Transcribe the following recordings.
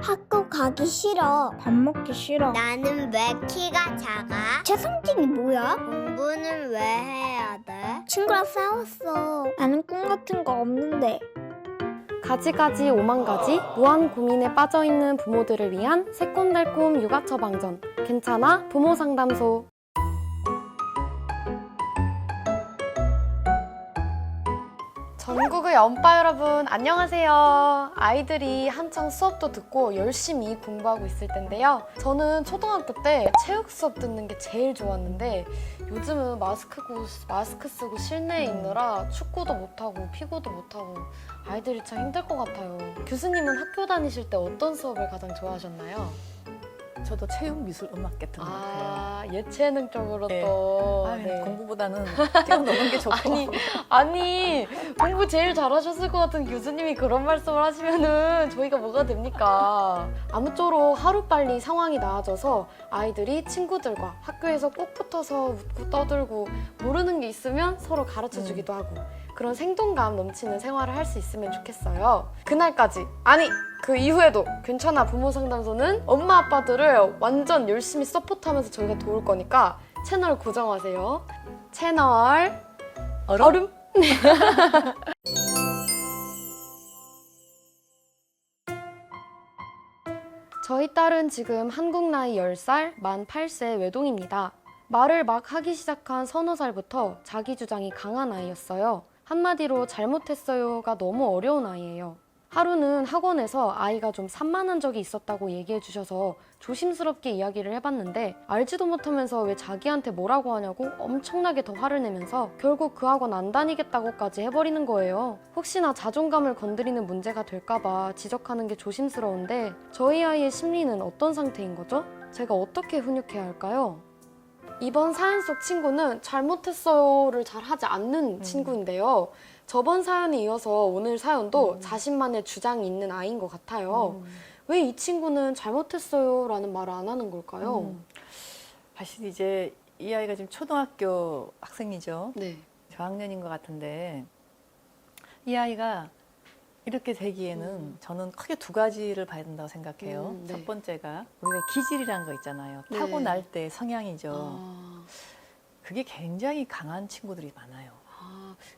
학교 가기 싫어. 밥 먹기 싫어. 나는 왜 키가 작아? 최성진이 뭐야? 공부는 왜 해야 돼? 친구랑 싸웠어. 나는 꿈 같은 거 없는데. 가지가지 오만가지 무한 고민에 빠져있는 부모들을 위한 새콤달콤 육아 처방전 괜찮아 부모 상담소. 전국의 엄빠 여러분 안녕하세요. 아이들이 한창 수업도 듣고 열심히 공부하고 있을 텐데요. 저는 초등학교 때 체육 수업 듣는 게 제일 좋았는데 요즘은 마스크 쓰고 실내에 있느라 축구도 못하고 피구도 못하고 아이들이 참 힘들 것 같아요. 교수님은 학교 다니실 때 어떤 수업을 가장 좋아하셨나요? 저도 체육, 미술, 음악 같은 거 같아요. 예체능 쪽으로 네. 또 네. 공부보다는 뛰어노는 게 좋고. 아니 공부 제일 잘하셨을 것 같은 교수님이 그런 말씀을 하시면은 저희가 뭐가 됩니까? 아무쪼록 하루빨리 상황이 나아져서 아이들이 친구들과 학교에서 꼭 붙어서 웃고 떠들고 모르는 게 있으면 서로 가르쳐주기도 하고 그런 생동감 넘치는 생활을 할 수 있으면 좋겠어요. 그날까지, 아니 그 이후에도 괜찮아 부모 상담소는 엄마 아빠들을 완전 열심히 서포트하면서 저희가 도울 거니까 채널 고정하세요. 채널 얼음. 저희 딸은 지금 한국 나이 10살, 만 8세 외동입니다. 말을 막 하기 시작한 서너 살부터 자기 주장이 강한 아이였어요. 한마디로 잘못했어요가 너무 어려운 아이예요. 하루는 학원에서 아이가 좀 산만한 적이 있었다고 얘기해 주셔서 조심스럽게 이야기를 해봤는데 알지도 못하면서 왜 자기한테 뭐라고 하냐고 엄청나게 더 화를 내면서 결국 그 학원 안 다니겠다고까지 해버리는 거예요. 혹시나 자존감을 건드리는 문제가 될까봐 지적하는 게 조심스러운데 저희 아이의 심리는 어떤 상태인 거죠? 제가 어떻게 훈육해야 할까요? 이번 사연 속 친구는 잘못했어요를 잘 하지 않는 친구인데요. 저번 사연에 이어서 오늘 사연도 자신만의 주장이 있는 아이인 것 같아요. 왜 이 친구는 잘못했어요 라는 말을 안 하는 걸까요? 사실 이제 이 아이가 지금 초등학교 학생이죠. 네. 저학년인 것 같은데 이 아이가 이렇게 되기에는 저는 크게 두 가지를 봐야 된다고 생각해요. 네. 첫 번째가 우리가 기질이라는 거 있잖아요. 네. 타고날 때 성향이죠. 아, 그게 굉장히 강한 친구들이 많아요.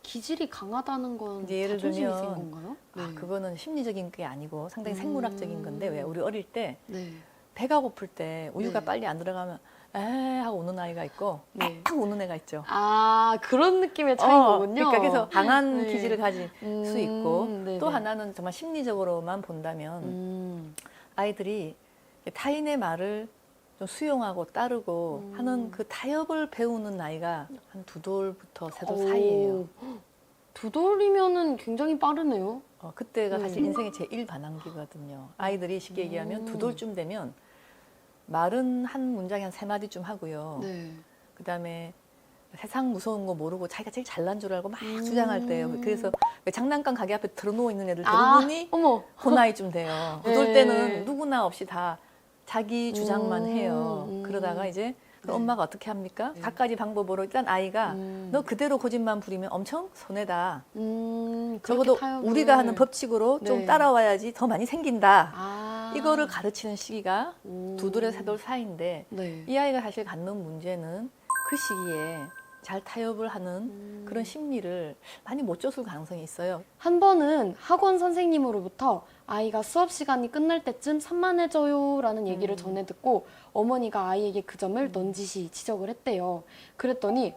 기질이 강하다는 건 이제 예를 자존심이 들면, 센 건가요? 그거는 심리적인 게 아니고 상당히 생물학적인 건데 왜 우리 어릴 때 네. 배가 고플 때 우유가 네. 빨리 안 들어가면 에 하고 우는 아이가 있고 네. 하고 우는 애가 있죠. 아, 그런 느낌의 차이인 거군요. 그러니까 그래서 강한 네. 기질을 가질 수 있고 네네. 또 하나는 정말 심리적으로만 본다면 아이들이 타인의 말을 좀 수용하고 따르고 하는 그 타협을 배우는 나이가 한 2돌부터 3돌 사이예요. 두 돌이면은 굉장히 빠르네요. 그때가 사실 인생의 제1반항기거든요. 아이들이 쉽게 얘기하면 2돌쯤 되면 말은 한 문장에 한 3마디쯤 하고요. 네. 그다음에 세상 무서운 거 모르고 자기가 제일 잘난 줄 알고 막 주장할 때요. 그래서 왜 장난감 가게 앞에 들어누워 있는 애들 대부분이 어머. 그 나이쯤 돼요. 네. 그럴 때는 누구나 없이 다 자기 주장만 해요. 그러다가 이제 그 엄마가 어떻게 합니까? 갖가지 방법으로 일단 아이가 너 그대로 고집만 부리면 엄청 손해다. 적어도 우리가 하는 법칙으로 좀 네. 따라와야지 더 많이 생긴다. 아. 이거를 가르치는 시기가 2돌에서 3돌 사이인데 네. 이 아이가 사실 갖는 문제는 그 시기에 잘 타협을 하는 그런 심리를 많이 못 줬을 가능성이 있어요. 한 번은 학원 선생님으로부터 아이가 수업 시간이 끝날 때쯤 산만해져요 라는 얘기를 전해 듣고 어머니가 아이에게 그 점을 넌지시 지적을 했대요. 그랬더니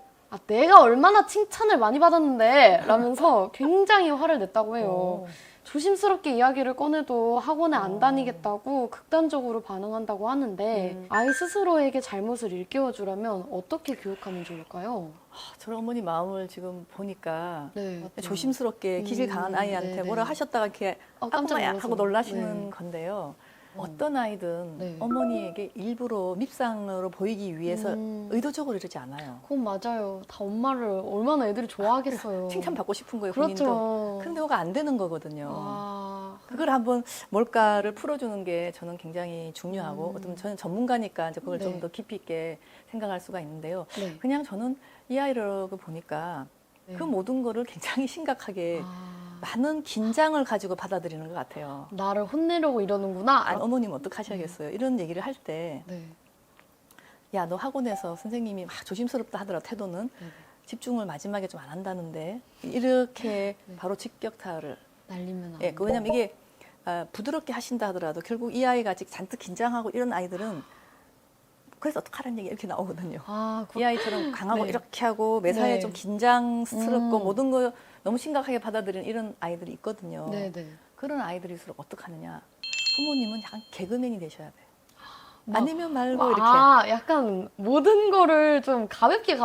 내가 얼마나 칭찬을 많이 받았는데 라면서 굉장히 화를 냈다고 해요. 조심스럽게 이야기를 꺼내도 학원에 안 다니겠다고 극단적으로 반응한다고 하는데 아이 스스로에게 잘못을 일깨워주려면 어떻게 교육하면 좋을까요? 저런 어머니 마음을 지금 보니까 네. 조심스럽게 기질 강한 아이한테 네네. 뭐라 하셨다가 이렇게 깜짝 아구마야 놀라서. 하고 놀라시는 네. 건데요. 어떤 아이든 네. 어머니에게 일부러 밉상으로 보이기 위해서 의도적으로 이러지 않아요. 그건 맞아요. 다 엄마를 얼마나 애들이 좋아하겠어요. 칭찬받고 싶은 거예요, 그렇죠. 본인도. 근데 그거 안 되는 거거든요. 그걸 한번 뭘까를 풀어주는 게 저는 굉장히 중요하고 어쩌면 저는 전문가니까 이제 그걸 네. 좀 더 깊이 있게 생각할 수가 있는데요. 네. 그냥 저는 이 아이를 보니까 그 모든 거를 굉장히 심각하게 많은 긴장을 가지고 받아들이는 것 같아요. 나를 혼내려고 이러는구나. 아니, 어머님 어떡하셔야겠어요. 이런 얘기를 할 때 네. 야, 너 학원에서 선생님이 막 조심스럽다 하더라 태도는 네. 집중을 마지막에 좀 안 한다는데 이렇게 네. 바로 직격타를 날리면 안 예, 돼. 왜냐면 이게 부드럽게 하신다 하더라도 결국 이 아이가 아직 잔뜩 긴장하고 이런 아이들은 그래서 어떡하라는 얘기 이렇게 나오거든요. 아, 이 아이처럼 강하고 네. 이렇게 하고 매사에 네. 좀 긴장스럽고 음. 모든 거 너무 심각하게 받아들이는 이런 아이들이 있거든요. 네네. 그런 아이들일수록 어떡하느냐. 부모님은 약간 개그맨이 되셔야 돼. 아니면 말고 이렇게. 약간 모든 거를 좀 가볍게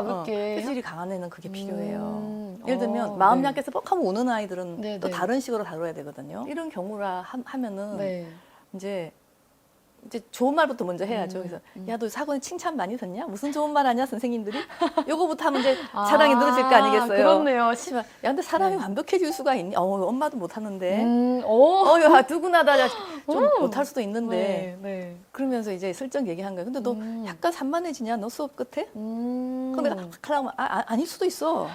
폐질이 강한 애는 그게 필요해요. 예를 어, 들면 마음 네. 약해서 뻑하면 우는 아이들은 네, 또 네. 다른 식으로 다뤄야 되거든요. 이런 경우라 하면은 네. 이제 좋은 말부터 먼저 해야죠. 그래서 야, 너 학원에 칭찬 많이 듣냐? 무슨 좋은 말 하냐, 선생님들이? 요거부터 하면 이제 사랑이 늘어질 거 아니겠어요? 그렇네요. 하지만 야, 근데 사람이 네. 완벽해질 수가 있니? 엄마도 못 하는데. 오. 야, 누구나 다 좀 못할 수도 있는데. 네, 네. 그러면서 이제 슬쩍 얘기한 거예요. 근데 너 약간 산만해지냐? 너 수업 끝에? 근데 하라면 아닐 수도 있어.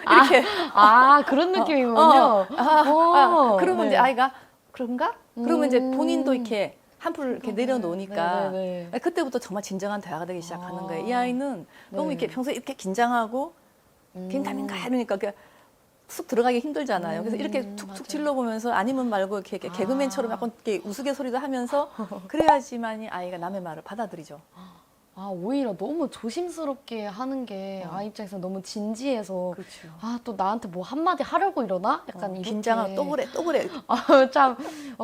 이렇게. 그런 느낌이군요. 그러면 네. 이제 아이가 그런가? 그러면 이제 본인도 이렇게 한풀 이렇게 내려놓으니까 네. 그때부터 정말 진정한 대화가 되기 시작하는 거예요. 이 아이는 너무 네. 이렇게 평소에 이렇게 긴장하고 긴가민가 이러니까 쑥 들어가기 힘들잖아요. 그래서 이렇게 툭툭 맞아요. 질러보면서 아니면 말고 이렇게 개그맨처럼 약간 이렇게 우스갯소리도 하면서 그래야지만이 아이가 남의 말을 받아들이죠. 오히려 너무 조심스럽게 하는 게 아이 입장에서 너무 진지해서 그렇죠. 또 나한테 뭐 한마디 하려고 이러나? 약간 이렇게 긴장하고 또 그래 또 그래. 참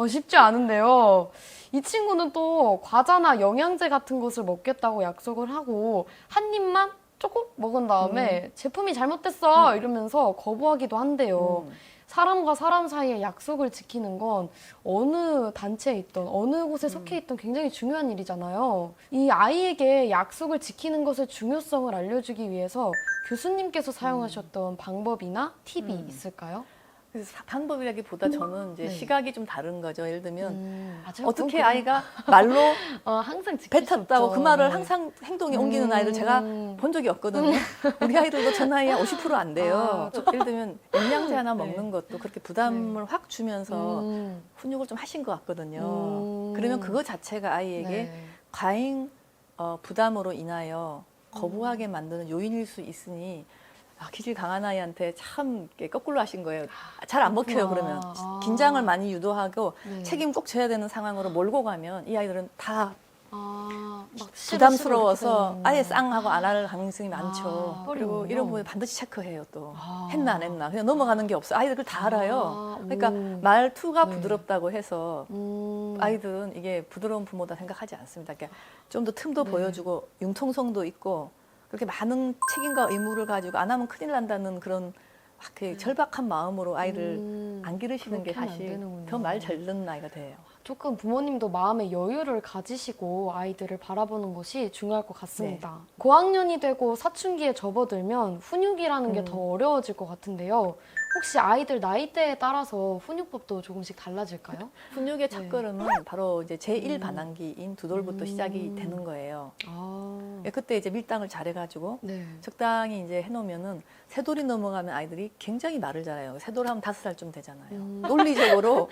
쉽지 않은데요. 이 친구는 또 과자나 영양제 같은 것을 먹겠다고 약속을 하고 한 입만 조금 먹은 다음에 제품이 잘못됐어 이러면서 거부하기도 한대요. 사람과 사람 사이의 약속을 지키는 건 어느 단체에 있던 어느 곳에 속해 있던 굉장히 중요한 일이잖아요. 이 아이에게 약속을 지키는 것의 중요성을 알려주기 위해서 교수님께서 사용하셨던 방법이나 팁이 있을까요? 그래서 방법이라기보다 저는 이제 네. 시각이 좀 다른 거죠. 예를 들면 맞아요. 어떻게 그건 아이가 말로 항상 지킬 수 뱉었다고 없죠. 그 말을 네. 항상 행동에 옮기는 아이를 제가 본 적이 없거든요. 우리 아이들도 전 나이에 50%안 돼요. 예를 들면 영양제 하나 먹는 것도 그렇게 부담을 확 주면서 훈육을 좀 하신 것 같거든요. 그러면 그거 자체가 아이에게 네. 과잉 부담으로 인하여 거부하게 만드는 요인일 수 있으니 기질 강한 아이한테 참 이렇게 거꾸로 하신 거예요. 잘 안 먹혀요, 그러면. 긴장을 많이 유도하고 네. 책임 꼭 져야 되는 상황으로 몰고 가면 이 아이들은 다 막 부담스러워서 아예 쌍 쌍하고 안 할 가능성이 많죠. 그리고 어려워요. 이런 부분 반드시 체크해요, 또. 했나 안 했나. 그냥 넘어가는 게 없어요. 아이들 그걸 다 알아요. 그러니까 말투가 네. 부드럽다고 해서 아이들은 이게 부드러운 부모다 생각하지 않습니다. 그러니까 좀 더 틈도 네. 보여주고 융통성도 있고 그렇게 많은 책임과 의무를 가지고 안 하면 큰일 난다는 그런 그 절박한 마음으로 아이를 안 기르시는 게 그렇게 하면 안 사실 되는군요. 더 말 잘 듣는 아이가 돼요. 조금 부모님도 마음의 여유를 가지시고 아이들을 바라보는 것이 중요할 것 같습니다. 고학년이 되고 사춘기에 접어들면 훈육이라는 게 더 어려워질 것 같은데요. 혹시 아이들 나이대에 따라서 훈육법도 조금씩 달라질까요? 훈육의 첫걸음은 바로 이제 제1 반항기인 두 돌부터 시작이 되는 거예요. 그때 이제 밀당을 잘해가지고 네. 적당히 이제 해놓으면은 세 돌이 넘어가면 아이들이 굉장히 말을 잘해요. 세 돌 하면 5살쯤 되잖아요. 논리적으로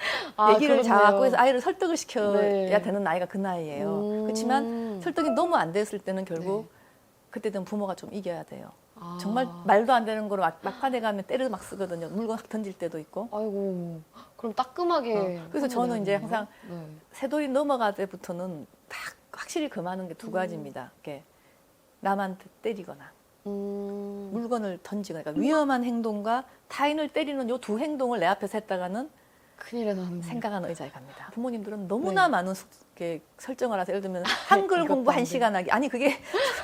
얘기를 그렇네요. 잘하고 해서 아이를 설득을 시켜야 네. 되는 나이가 그 나이예요. 그렇지만 설득이 너무 안 됐을 때는 결국 그때는 부모가 좀 이겨야 돼요. 정말 말도 안 되는 거로 막판에 가면 때려 막 쓰거든요. 물건 확 던질 때도 있고. 아이고, 그럼 따끔하게. 그래서 저는 이제 항상 네. 세 돌이 넘어갈 때부터는 딱 확실히 금하는 게 두 가지입니다. 이렇게 남한테 때리거나 물건을 터지거나 그러니까 위험한 행동과 타인을 때리는 요 두 행동을 내 앞에서 했다가는 큰일이 나는. 생각하는 의자에 갑니다. 부모님들은 너무나 많은 이렇게 설정을 하세요. 예를 들면 한글 공부 1시간 하기. 아니 그게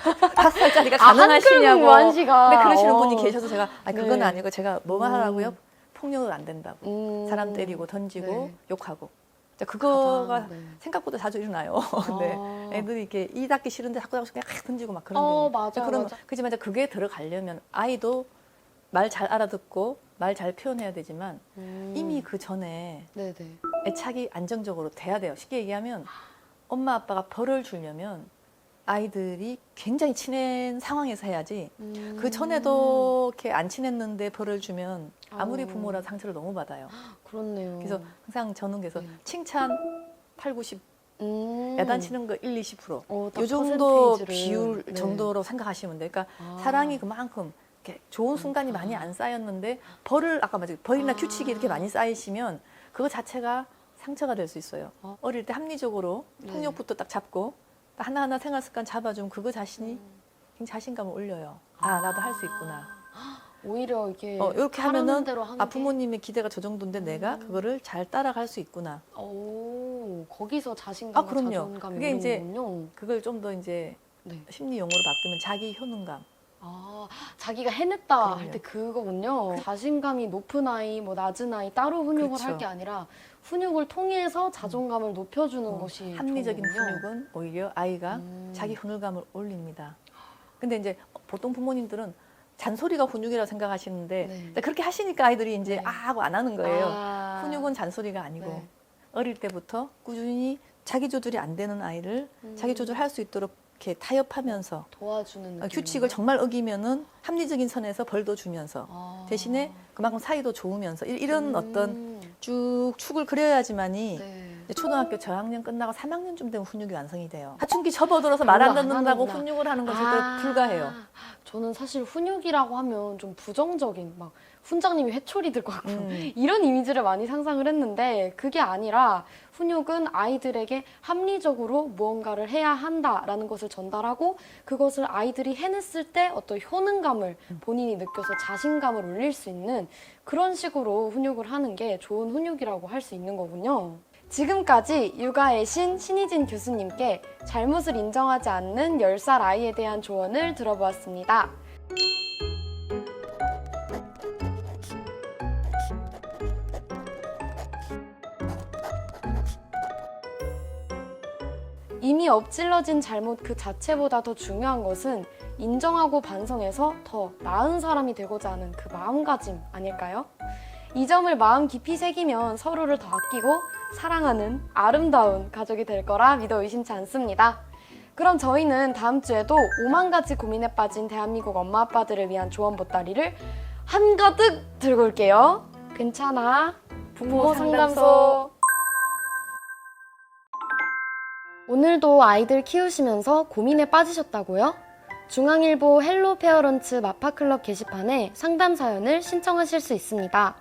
5살짜리가 가능하시냐고. 한글 공부 1시간. 근데 그러시는 분이 계셔서 제가 그건 네. 아니고 제가 뭐만 하라고요? 폭력은 안 된다고. 사람 때리고 던지고 네. 욕하고. 자, 그거가 네. 생각보다 자주 일어나요. 네. 애들이 이렇게 이 닿기 싫은데 자꾸 그냥 던지고 막 그런 거. 맞아, 그러면 맞아. 그지만 이제 그게 들어가려면 아이도 말 잘 알아듣고 말 잘 표현해야 되지만 이미 그 전에 네네. 애착이 안정적으로 돼야 돼요. 쉽게 얘기하면 엄마 아빠가 벌을 주려면 아이들이 굉장히 친한 상황에서 해야지 그 전에도 이렇게 안 친했는데 벌을 주면 아무리 부모라 상처를 너무 받아요. 그렇네요. 그래서 항상 저는 그래서 네. 칭찬 8, 90, 야단치는 거 1, 20%. 딱 이 정도 퍼센테이지를. 비율 네. 정도로 생각하시면 돼요. 그러니까 아. 사랑이 그만큼 이렇게 좋은 순간이 많이 안 쌓였는데 벌을 아까 말했죠. 벌이나 규칙이 이렇게 많이 쌓이시면 그거 자체가 상처가 될 수 있어요. 어릴 때 합리적으로 네. 폭력부터 딱 잡고 하나하나 생활 습관 잡아주면 그거 자신이 굉장히 자신감을 올려요. 아, 나도 할 수 있구나. 오히려 이게 이렇게 하라는 하면은 대로 하는 게 부모님의 기대가 저 정도인데 내가 그거를 잘 따라갈 수 있구나. 거기서 자신감과 그럼요. 자존감이 그게 이제 오는군요. 그걸 좀 더 이제 네. 심리 용어로 바꾸면 자기 효능감. 자기가 해냈다 할 그럼요. 때 그거군요. 자신감이 높은 아이, 뭐 낮은 아이 따로 훈육을 그렇죠. 할 게 아니라 훈육을 통해서 자존감을 높여주는 것이 합리적인 좋은 거군요. 훈육은 오히려 아이가 자기 훈육감을 올립니다. 근데 이제 보통 부모님들은 잔소리가 훈육이라고 생각하시는데 네. 그렇게 하시니까 아이들이 이제 네. 하고 안 하는 거예요. 아. 훈육은 잔소리가 아니고 네. 어릴 때부터 꾸준히 자기 조절이 안 되는 아이를 자기 조절할 수 있도록 이렇게 타협하면서 도와주는 느낌. 규칙을 정말 어기면은 합리적인 선에서 벌도 주면서 대신에 그만큼 사이도 좋으면서 이런 어떤 쭉 축을 그려야지만이 네. 이제 초등학교 저학년 끝나고 3학년쯤 되면 훈육이 완성이 돼요. 사춘기 접어들어서 말 안 별로 안 듣는다고 하는구나. 훈육을 하는 건 절대 불가해요. 저는 사실 훈육이라고 하면 좀 부정적인 막 훈장님이 회초리 들고 왔고 이런 이미지를 많이 상상을 했는데 그게 아니라 훈육은 아이들에게 합리적으로 무언가를 해야 한다라는 것을 전달하고 그것을 아이들이 해냈을 때 어떤 효능감을 본인이 느껴서 자신감을 올릴 수 있는 그런 식으로 훈육을 하는 게 좋은 훈육이라고 할 수 있는 거군요. 지금까지 육아의 신 신희진 교수님께 잘못을 인정하지 않는 10살 아이에 대한 조언을 들어보았습니다. 이미 엎질러진 잘못 그 자체보다 더 중요한 것은 인정하고 반성해서 더 나은 사람이 되고자 하는 그 마음가짐 아닐까요? 이 점을 마음 깊이 새기면 서로를 더 아끼고 사랑하는 아름다운 가족이 될 거라 믿어 의심치 않습니다. 그럼 저희는 다음 주에도 5만 가지 고민에 빠진 대한민국 엄마 아빠들을 위한 조언 보따리를 한가득 들고 올게요. 괜찮아. 부모 상담소. 오늘도 아이들 키우시면서 고민에 빠지셨다고요? 중앙일보 헬로 페어런츠 마파클럽 게시판에 상담 사연을 신청하실 수 있습니다.